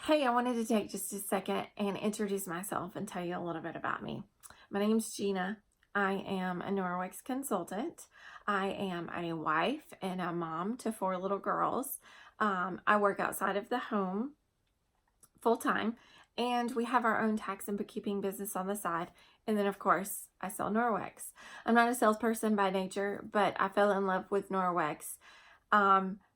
Hey, I wanted to take just a second and introduce myself and tell you a little bit about me. My name's Gina. I am a Norwex consultant. I am a wife and a mom to 4 little girls. I work outside of the home full time, and we have our own tax and bookkeeping business on the side. And then, of course, I sell Norwex. I'm not a salesperson by nature, but I fell in love with Norwex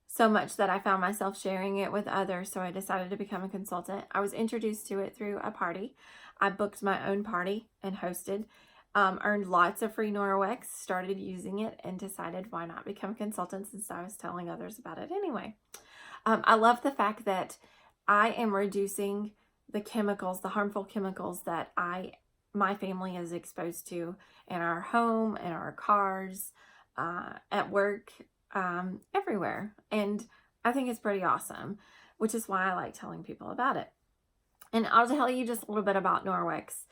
so much that I found myself sharing it with others, so I decided to become a consultant. I was introduced to it through a party. I booked my own party and hosted, earned lots of free Norwex, started using it, and decided why not become a consultant since I was telling others about it anyway. I love the fact that I am reducing the chemicals, the harmful chemicals that my family is exposed to in our home, in our cars, at work, everywhere. And I think it's pretty awesome, which is why I like telling people about it. And I'll tell you just a little bit about Norwex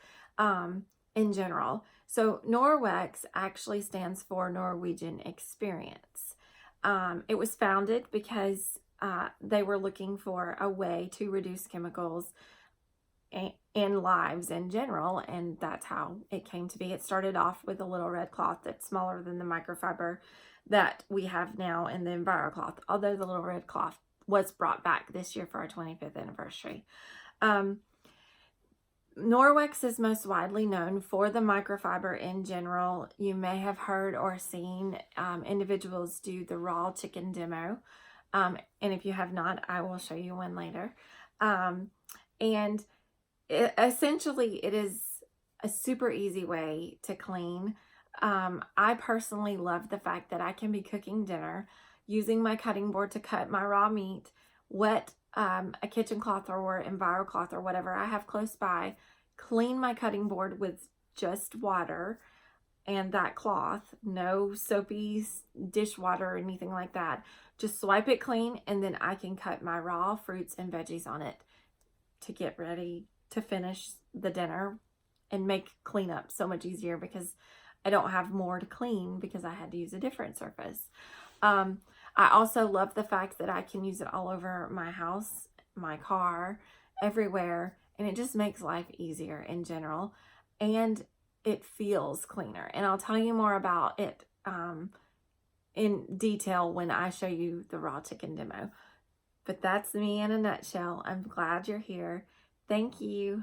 in general. So Norwex actually stands for Norwegian Experience. It was founded because they were looking for a way to reduce chemicals in lives in general, and that's how it came to be. It started off with a little red cloth that's smaller than the microfiber that we have now in the EnviroCloth, although the little red cloth was brought back this year for our 25th anniversary. Norwex is most widely known for the microfiber in general. You may have heard or seen individuals do the raw chicken demo. And if you have not, I will show you one later. And essentially, it is a super easy way to clean. I personally love the fact that I can be cooking dinner, using my cutting board to cut my raw meat, wet a kitchen cloth or EnviroCloth or whatever I have close by, clean my cutting board with just water and that cloth, no soapy dishwater or anything like that. Just swipe it clean, and then I can cut my raw fruits and veggies on it to get ready to finish the dinner and make cleanup so much easier, because I don't have more to clean because I had to use a different surface. I also love the fact that I can use it all over my house, my car, everywhere, and it just makes life easier in general, and it feels cleaner. And I'll tell you more about it in detail when I show you the raw chicken demo. But that's me in a nutshell. I'm glad you're here. Thank you.